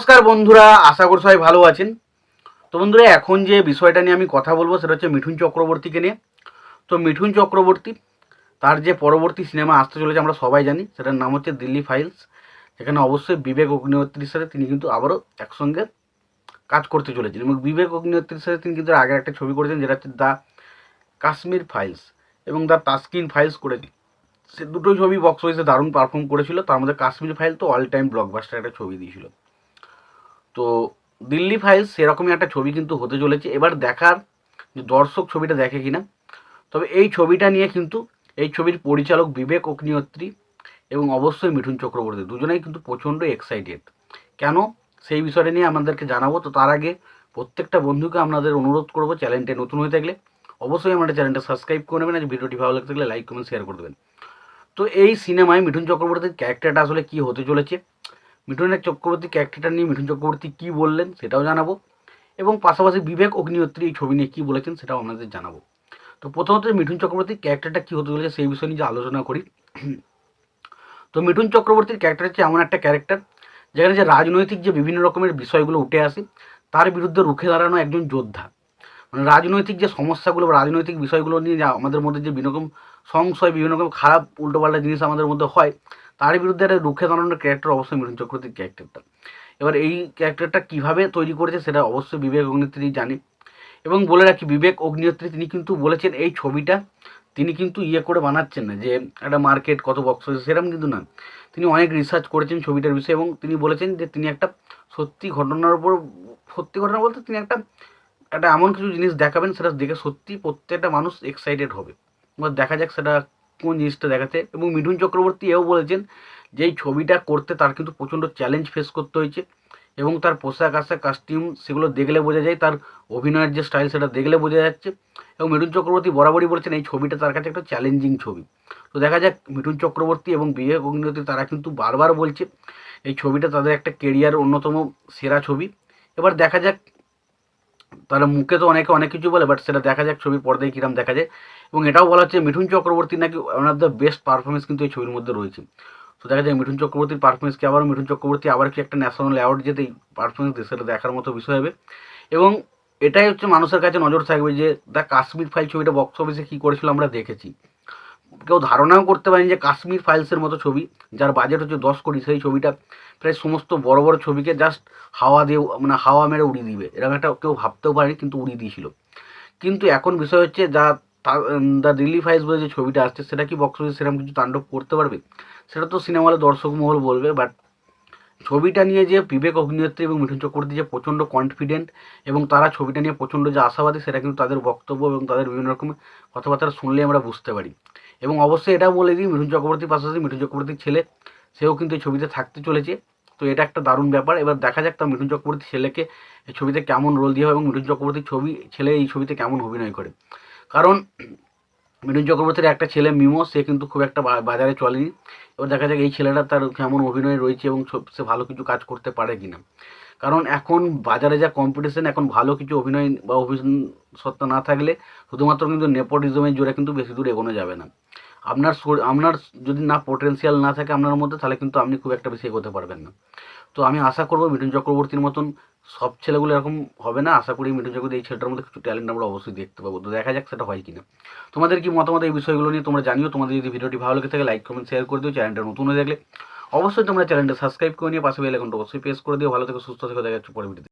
নমস্কার বন্ধুরা, আশা করি সবাই ভালো আছেন। তো বন্ধুরা, এখন যে বিষয়টা নিয়ে আমি কথা বলবো সেটা হচ্ছে মিঠুন চক্রবর্তীকে নিয়ে। তো মিঠুন চক্রবর্তী তার যে পরবর্তী সিনেমা আসতে চলেছে আমরা সবাই জানি, সেটার নাম হচ্ছে দিল্লি ফাইলস। সেখানে অবশ্যই বিবেক অগ্নিহোত্রীর সাথে তিনি কিন্তু আবারও একসঙ্গে কাজ করতে চলেছেন, এবং বিবেক অগ্নিহোত্রীর সাথে তিনি কিন্তু আগের একটা ছবি করেছেন যেটা হচ্ছে দ্য কাশ্মীর ফাইলস এবং দ্য তাস্কিন ফাইলস করেছেন। সে দুটোই ছবি বক্স অফিসে দারুণ পারফর্ম করেছিল। তার মধ্যে কাশ্মীর ফাইল তো অল টাইম ব্লকবাস্টার একটা ছবি দিয়েছিল। তো দিল্লি ফাইলস সেরকমই একটা ছবি কিন্তু হতে চলেছে। এবার দেখার যে দর্শক ছবিটা দেখে কিনা। তবে এই ছবিটা নিয়ে কিন্তু এই ছবির পরিচালক বিবেক অগ্নিহোত্রী এবং অবশ্যই মিঠুন চক্রবর্তী দুজনেই কিন্তু প্রচণ্ড এক্সাইটেড। কেন, সেই বিষয়টা নিয়ে আমাদেরকে জানাবো। তো তার আগে প্রত্যেকটা বন্ধুকে আপনাদের অনুরোধ করবো, চ্যানেলটা নতুন হয়ে থাকলে অবশ্যই আমাদের চ্যানেলটা সাবস্ক্রাইব করে নেবেন, আর ভিডিওটি ভালো লাগতে থাকলে লাইক কমেন্ট শেয়ার করে দেবেন। তো এই সিনেমায় মিঠুন চক্রবর্তীর ক্যারেক্টারটা আসলে কী হতে চলেছে, মিঠুনের চক্রবর্তী ক্যারেক্টারটা নিয়ে মিঠুন চক্রবর্তী কী বললেন সেটাও জানাবো, এবং পাশাপাশি বিবেক অগ্নিহোত্রী এই ছবি নিয়ে কী বলেছেন সেটাও আপনাদের জানাবো। তো প্রথমত মিঠুন চক্রবর্তীর ক্যারেক্টারটা কী হতে চলেছে সেই বিষয় নিয়ে যে আলোচনা করি। তো মিঠুন চক্রবর্তীর ক্যারেক্টার হচ্ছে এমন একটা ক্যারেক্টার যেখানে যে রাজনৈতিক যে বিভিন্ন রকমের বিষয়গুলো উঠে আসে তার বিরুদ্ধে রুখে দাঁড়ানো একজন যোদ্ধা। মানে রাজনৈতিক যে সমস্যাগুলো বা রাজনৈতিক বিষয়গুলো নিয়ে যা আমাদের মধ্যে যে বিভিন্ন রকম সংশয়, বিভিন্ন রকম খারাপ উল্টোপাল্টা জিনিস আমাদের মধ্যে হয়, তার বিরুদ্ধে একটা রুখে দাঁড়ানোর ক্যারেক্টার অবশ্যই মিঠুন চক্রবর্তীর ক্যারেক্টারটা। এবার এই ক্যারেক্টারটা কীভাবে তৈরি করেছে সেটা অবশ্যই বিবেক অগ্নিহোত্রী জানে। এবং বলে রাখি, বিবেক অগ্নিহোত্রী তিনি কিন্তু বলেছেন এই ছবিটা তিনি কিন্তু করে বানাচ্ছেন না যে একটা মার্কেট কত বক্স হয়েছে সেরকম কিন্তু না। তিনি অনেক রিসার্চ করেছেন ছবিটার বিষয়ে, এবং তিনি বলেছেন যে তিনি একটা সত্যি ঘটনার উপর, সত্যি ঘটনা বলতে তিনি একটা একটা এমন কিছু জিনিস দেখাবেন সেটা দেখে সত্যি প্রত্যেকটা মানুষ এক্সাইটেড হবে। এবার দেখা যাক সেটা কোন জিনিসটা দেখাতে। এবং মিঠুন চক্রবর্তী এও বলেছেন যে এই ছবিটা করতে তার কিন্তু প্রচণ্ড চ্যালেঞ্জ ফেস করতে হয়েছে, এবং তার পোশাক আশাক কাস্টিউম সেগুলো দেখলে বোঝা যায়, তার অভিনয়ের যে স্টাইল সেটা দেখলে বোঝা যাচ্ছে। এবং মিঠুন চক্রবর্তী বরাবরই বলেছেন এই ছবিটা তার কাছে একটা চ্যালেঞ্জিং ছবি। তো দেখা যাক, মিঠুন চক্রবর্তী এবং বিবেক অগ্নিহোত্রী তারা কিন্তু বারবার বলছে এই ছবিটা তাদের একটা কেরিয়ার অন্যতম সেরা ছবি। এবার দেখা যাক, তারা মুখে তো অনেকে অনেক কিছু বলে, বাট সেটা দেখা যাক ছবির পর্দায় কীরকম দেখা যায়। এবং এটাও বলা হচ্ছে মিঠুন চক্রবর্তী নাকি one of the best performance কিন্তু এই ছবির মধ্যে রয়েছে। তো দেখা যায় মিঠুন চক্রবর্তীর পারফরমেন্স কি, আবার মিঠুন চক্রবর্তী আবার কি একটা ন্যাশনাল অ্যাওয়ার্ড যেতে এই পারফরমেন্স দিয়ে, সেটা দেখার মতো বিষয় হবে। এবং এটাই হচ্ছে মানুষের কাছে নজর থাকবে যে দ্য কাশ্মীর ফাইল ছবিটা বক্স অফিসে কী করেছিল আমরা দেখেছি। কেউ ধারণাও করতে পারেনি যে কাশ্মীর ফাইলসের মতো ছবি, যার বাজেট হচ্ছে 10 কোটি, সেই ছবিটা প্রায় সমস্ত বড় বড় ছবিকে জাস্ট হাওয়া দিয়ে, মানে হাওয়া মেরে উড়িয়ে দিবে, এরকম একটা কেউ ভাবতেও পারেনি, কিন্তু উড়িয়ে দিয়েছিল। কিন্তু এখন বিষয় হচ্ছে দ্য দিল্লি ফাইলস বলে যে ছবিটা আসছে সেটা কি বক্স অফিসে সেরকম কিছু তাণ্ডব করতে পারবে, সেটা তো সিনেমা হলে দর্শক মহল বলবে। বাট ছবিটা নিয়ে যে বিবেক অগ্নিহোত্রী এবং মিঠুন চক্রবর্তী যে প্রচণ্ড কনফিডেন্ট এবং তারা ছবিটা নিয়ে প্রচণ্ড যে আশাবাদী, সেটা কিন্তু তাদের বক্তব্য এবং তাদের বিভিন্ন রকম কথাবার্তা শুনলে আমরা বুঝতে পারি। এবং অবশ্যই এটাও বলে দিই, মিঠুন চক্রবর্তীর পাশাপাশি মিঠুন চক্রবর্তীর ছেলে, সেও কিন্তু এই ছবিতে থাকতে চলেছে। তো এটা একটা দারুণ ব্যাপার। এবার দেখা যাক তা মিঠুন চক্রবর্তীর ছেলেকে এই ছবিতে কেমন রোল দেওয়া হয়, এবং মিঠুন চক্রবর্তীর ছেলে এই ছবিতে কেমন অভিনয় করে। কারণ মিঠুন চক্রবর্তীর একটা ছেলে মিমো, সে কিন্তু খুব একটা বাজারে চলেনি। এবার দেখা যাক এই ছেলেটা তার কেমন অভিনয় রয়েছে এবং সে ভালো কিছু কাজ করতে পারে কিনা। কারণ এখন বাজারে যা কম্পিটিশন, এখন ভালো কিছু অভিনয় বা সত্তা না থাকলে শুধুমাত্র কিন্তু নেপোটিজমের জোরে কিন্তু বেশি দূর এগোনো যাবে না। আপনার যদি না পোটেন্সিয়াল না থাকে আপনার মধ্যে, তাহলে কিন্তু আপনি খুব একটা বেশি এগোতে পারবেন না। তো আমি আশা করবো মিঠুন চক্রবর্তীর মতন সব ছেলেগুলো এরকম হবে না। আশা করি মিঠুন চক্রবর্তী এই ছেলেটার মধ্যে কিছু ট্যালেন্ট আমরা অবশ্যই দেখতে পাবো। তো দেখা যাক সেটা হয় কিনা। তোমাদের কি মতামত এই বিষয়গুলো নিয়ে তোমরা জানিও। তোমাদের যদি ভিডিওটি ভালো লেগে থাকে লাইক কমেন্ট শেয়ার করে দিও। চ্যানেলটা নতুন হয়ে থাকলে অবশ্যই তোমরা চ্যানেলটা সাবস্ক্রাইব করে নিয়ে পাশে বেল আইকনটা অবশ্যই প্রেস করে দিও। ভালো থেকে সুস্থ থেকে দেখা যাচ্ছে পরে ভিডিওতে।